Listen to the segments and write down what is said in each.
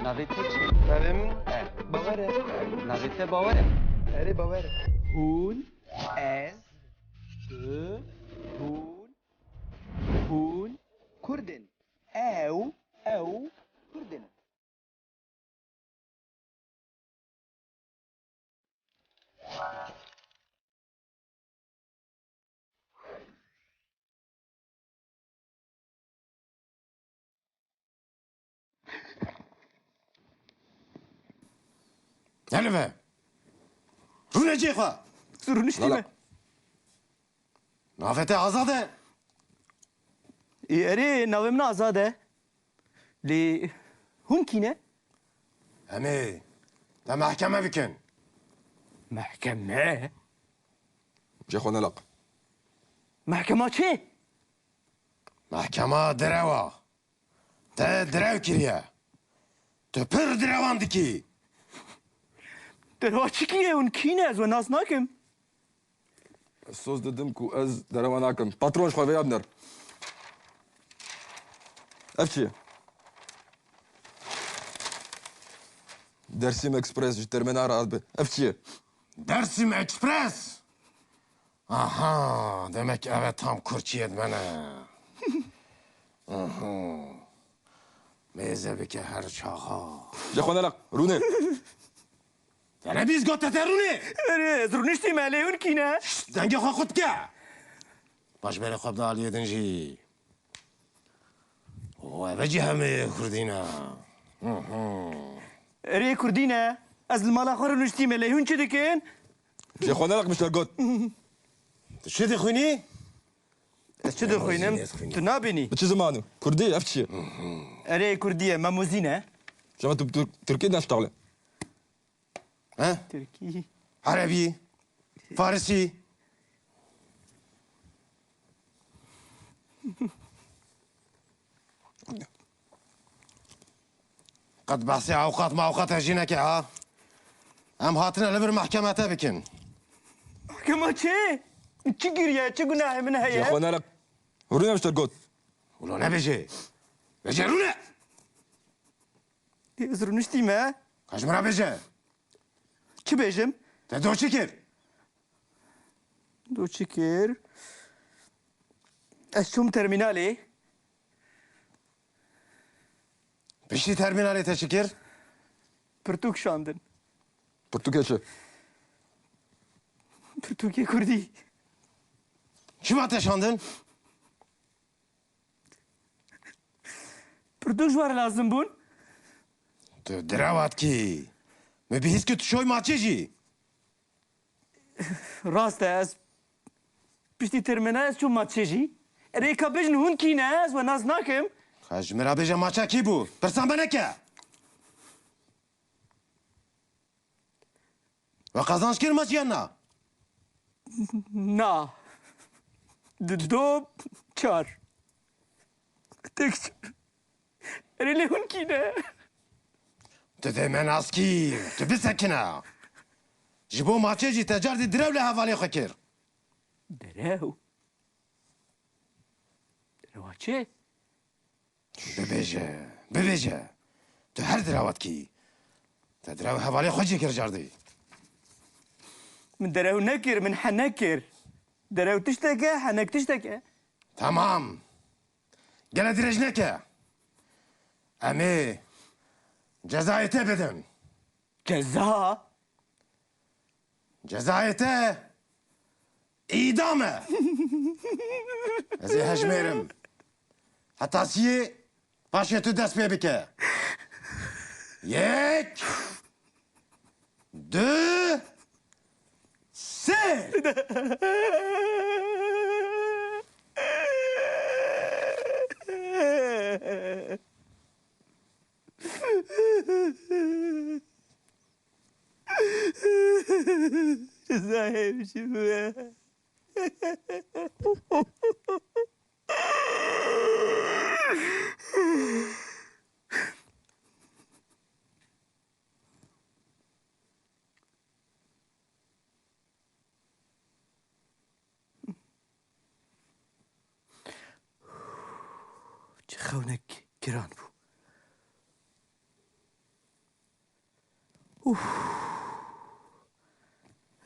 ناوی ته چی؟ ناوی من اه باوره. ناوی ته باوره. اره باوره. هون از تو هون هون کردن. او کردن. هلفه رونه چی خواه سرونش لا لا دیمه. نافته آزاده اره ناوی من آزاده. لی هون کینه؟ همه ده محکمه بکن محکمه. شيخ ونلق محکمه چه؟ محکمه دروا ده درو کریه تو پر دروان دکی دروا چی کیه اون کینه از و ناز ناکم. الصوص ددمكو از درماناكم باترون شخوي في ابنر افتشي درسيم اكسبريس جترمينار افتشي درسیم اکسپرس آها demek evet tam kurçiyet bana آها میزه بکه هر چاقا شيخ ونلق روني دنه بیز گوته ترونه اره سرونش دیمه لی هون کینه؟ دنگه خواه خود که باش بره خواب دا علیه دنجی و اوه همه کردینه اره کردینه؟ از المالا خورونش دیمه لی هون چه دکن؟ شيخ ونلق مش لقوت تو چه دخونی؟ از چه دخوینم؟ تو نابینی. بتشي زمانو كردي افتشي اره کردیه مموزینه؟ شما تركي نشتغل ها؟ ترکی. عربی فارسی قد بحثي اوقات ما اوقات هجينك ها ام هاتنا لبر محكمة بكن محکمه چه؟ چی گیریه؟ چه گناه من شيخ هیه؟ ونلق روني مش لقوت ولو نبيجي بيجي رونا سرونش دیمه؟ كاجمرا بيجي چی بیجم؟ تدو شكر دو چی کر؟ از چوم ترمینالی؟ بشتي ترمينالي تشكر پرتوک شاندن. برتوكيتشي پرتوکی کردی. شو ما تشاندن پرتوک جوار لازم بون؟ تو دراوات كي ما بيهز كنت شوي ما تجي راست از پشتی ترمینال از چوم ما چیجی؟ اره که بجن هون کینه از و ناز ناکم؟ كاجمرا بيجي ما كي بو برسان بنكا وقازانش كير ما تيانا نه. دو چار. تک اره لی هون کینه؟ تدي من اسكي تبسكنا جبو ما تجي تجار دراو لها فالي خكر درو. درو چه؟ ببيجي تو هر دراوات كي تدراو هوالي خوجي كر جاردي من درو نکر من حنکر. درو تشتکه حنک تشتکه. تمام قال درجنك امي جزايته بدن جزا؟ جزايته ايدامه ازي هجميرم حتى سي باشا تدس بيبك يك دو سي صاحب شو چه خونک گران بو.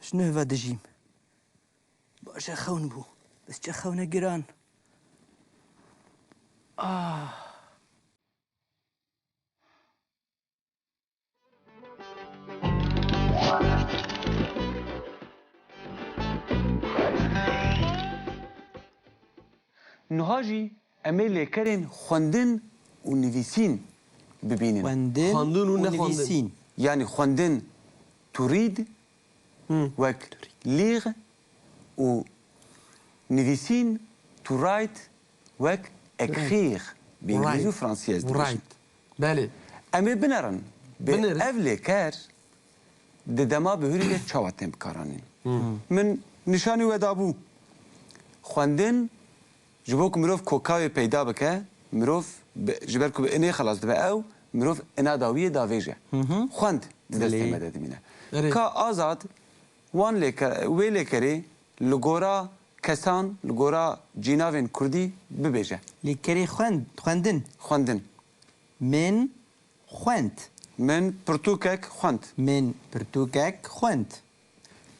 شنو هذا دجيم باشا خون بو بس چه خونه گران نهاجی امی لیکرین خوندن و نویسین ببینین خواندن خواندن و و نخواندن. نویسین یعنی خوندن تو رید وک لیغ و نویسین تو رایت وک اکخیغ به انگلیزی و فرانسیز رايت بله امی بنرن به بنرن. اف لیکر ددما بهوری ده چاوتن بکارانین من نشانی ودابو خوندن جبو که مروف کوکاوی پیدا بکه مروف جبر که اینه خلاص دبه او مروف اینا داویه داویجه خوند دسته بله. مدد مینه بله. که آزاد وان لیکر وی لیکری لگورا کسان لگورا جیناوین کردی ببیجه لیکری خواندن خوندن من خواند من پرتوکک خوند من پرتوکک خواند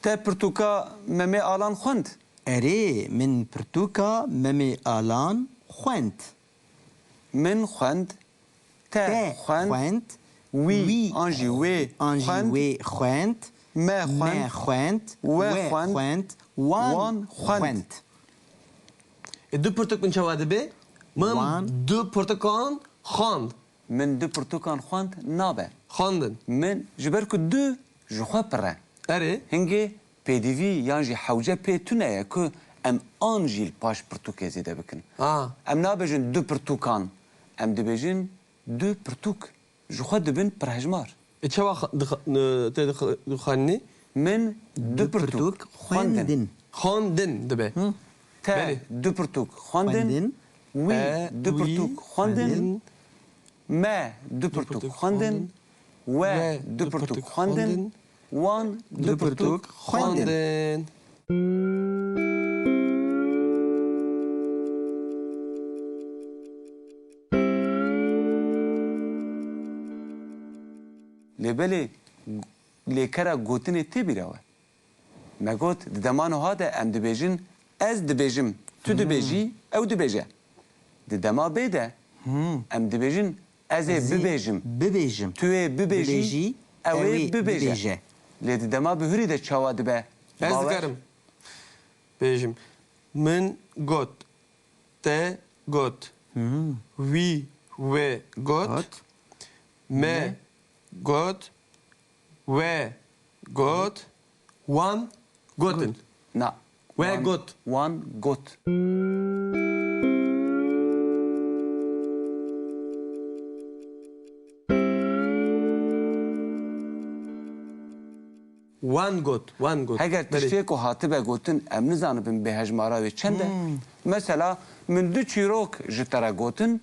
تا پرتوکا ممی آلان خوند اره من پرتوکا ممی آلان خواند من خوند تا ته خوند خواند وی آنجی وی آنجی خوند وی خواند ما ما خوند خواند و و خواند خواند وان وان خواند. خواند دو پرتوک من چواده به من وان. دو پرتوکان خواند من دو پرتوکان خوند نابه خواندن من جبر که دو جخوا پره اره هنگی پیدیوی یانجی حوجه پی تونه که ام آنجیل پاش پرتوک زیده بکن ام نابجن دو پرتوکان ام دبجن دو پرتوک جخوا دبن پرهجمار چوا خانی من دو پرتوک پرتوک خواندن خواندن خواندن دبه تا بله. دو پرتوک خواندن خواندن. وی دو وی پرتوک خواندن خواندن. ما دو پرتوک خواندن و دو پرتوک خواندن وان دو پرتوک خواندن خواندن لبلی لیکره گوتنی تی بیراوه مگوت دمانو هاده ام دبیجن از دبیجم تو دبیجی او دبیجه دما بیده ام دبیجن از ببیجم ببیجم توی ببیجی ببیجی، اوی اوی ببیجه ببیجه. لید دما بهوری ده چاوا دبه Ez dikarim. Bejim. Min got. Te got. We ve got. Got. Me got. We got. One gotten. Na. Ve got. One got. One got. One got. Heger Beli. tiştiyek o hatibe gotin em nizanibim be hejmara ve çende. Mesela min du çîrok ji te re gotin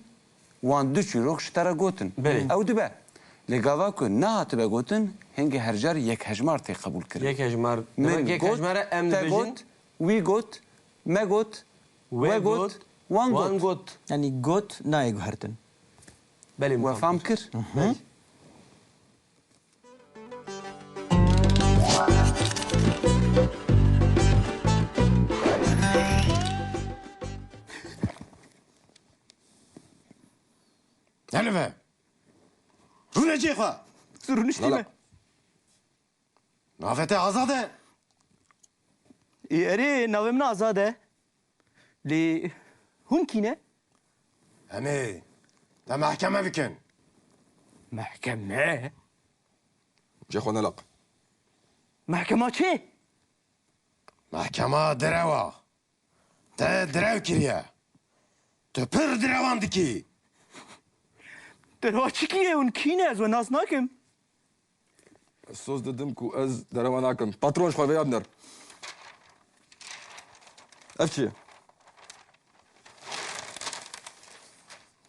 wan du çîrok ji te re gotin. Belê. Ew dibe. Lê gava ku ne hatibe gotin hingê her car yek hejmar tê qebûl kirin. Yek hejmar. Min Demek yek got, hejmara em te dibêjin. got, we got, me got, we got, wan One got. got. yani got nayê guhertin Belê. We fam kir. Belê. هلفه رونه چی خواه زرونش لا لا نافته آزاده اره ناوی من آزاده لی هون کینه امی ده محکمه بکن محکمه جا خو نلق محکمه چه محکمه دروا ده درو کریه تو پر دروان دکی دروا چی کیه اون کینه از و ناز ناکم الصوص ددم كو از درما ناكم باترون شخوي يا ابنر افشي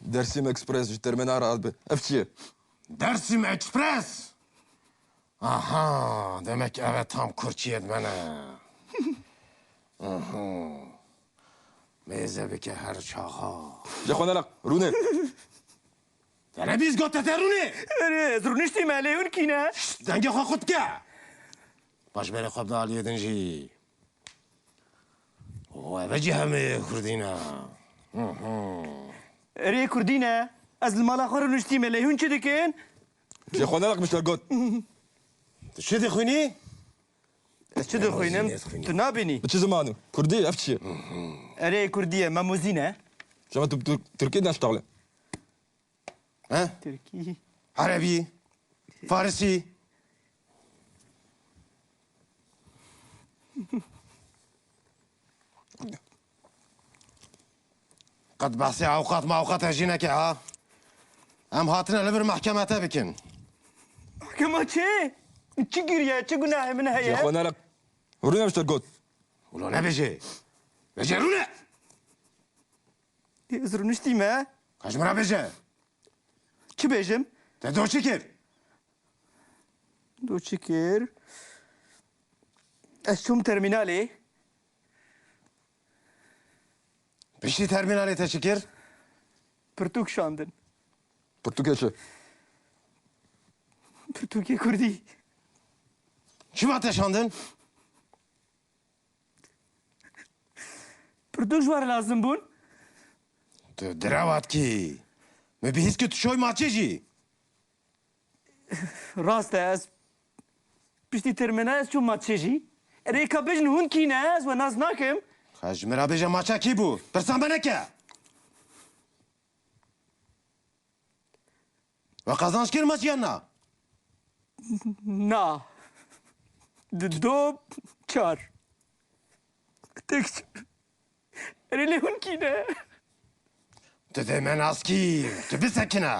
درسيم اكسبريس جي ترمينار ادبي افشي درسیم اکسپرس آها demek evet tam kurçiyet bana میزه بکه هر چاقا جا خو نلق روني Te nebîst got te terûnê. Ez rûniştî me lê hûn kîne? Dengê xwe xwe bike. Baş berê xwe bi aliyê din jî. Ev cî hemê Kurdî ne. Erê Kurdî ne? Ez li mala xwe rûniştî me lê hûn çi dikin? جي خوانالك مش ترقد Tu çi dixwînî? Ez çi dixwînim? Tu nabînî. بتشي زمانو كردي افتشي Erê Kurdî ye memûzî ne? شما تركي نشتغل He? Tirkî. Erebî, Farsî. Qet behsê ewqat mewqat jî neke ha. Em hatine li vir mehkeme te bikin. Kema çi? Çi giriye? Çi günahê min جي heye? خوانالك ورينا مش ترقد Ulan ne bêje? Bêje rûne. Ez rûniştî me? Kaç min re bêje? Çi bêjim? Te doçî kir. Du çi kir? Ez çûm termînalê. Piştî terminalê te çi kir? Pirtûk şandin. برتوكيشي Pirtûkê Kurdî. Çima te şandin? Pirtûk ji we lazim bûn? Tu direwat kî. Me bihîst ku tu şoy maçê jî. Rast e ez. Piştî termîna ez çûm maçê jî. Erê ka bijin hûn kîne ez we naz nakim. Kaç min re bêje maça kî bû? Pirsan be neke. Ve kazanç kir maçiyan na. Na. Du çar. Tek erê lê hûn kîne? Tu dê me nas kî. Tu bisekine.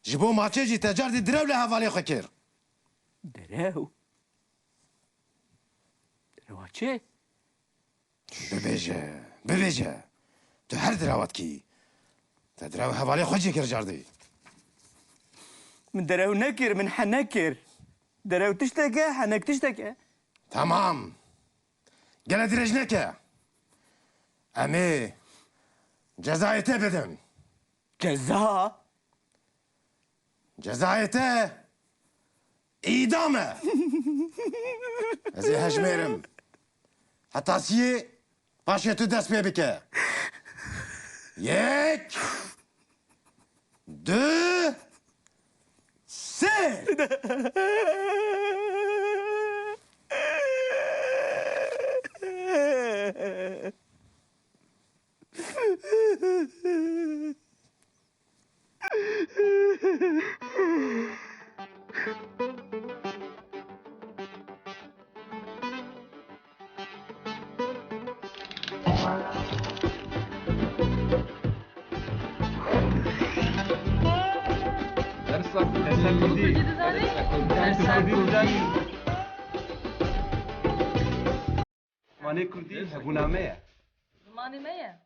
Ji bo maçê jî te car dî direw li hevalê xwe kir. Derew. Derewa çê? Bibêje. Bibêje. Tu her direwat kî. Te direw hevalê xwe jî kir car dî. Min derew nekir, min henek kir. Derew tişteke, henek tişteke. Tamam. Gele dirêj neke. Em ê cezayê te bidin. Ceza. Cezayê te îdam e. Ez ê hejmêrim. Heta siyê paşê tu dest pê bike. Yek. Du. Sê. Mane Kurdî hebûname ye. زمانی me ye.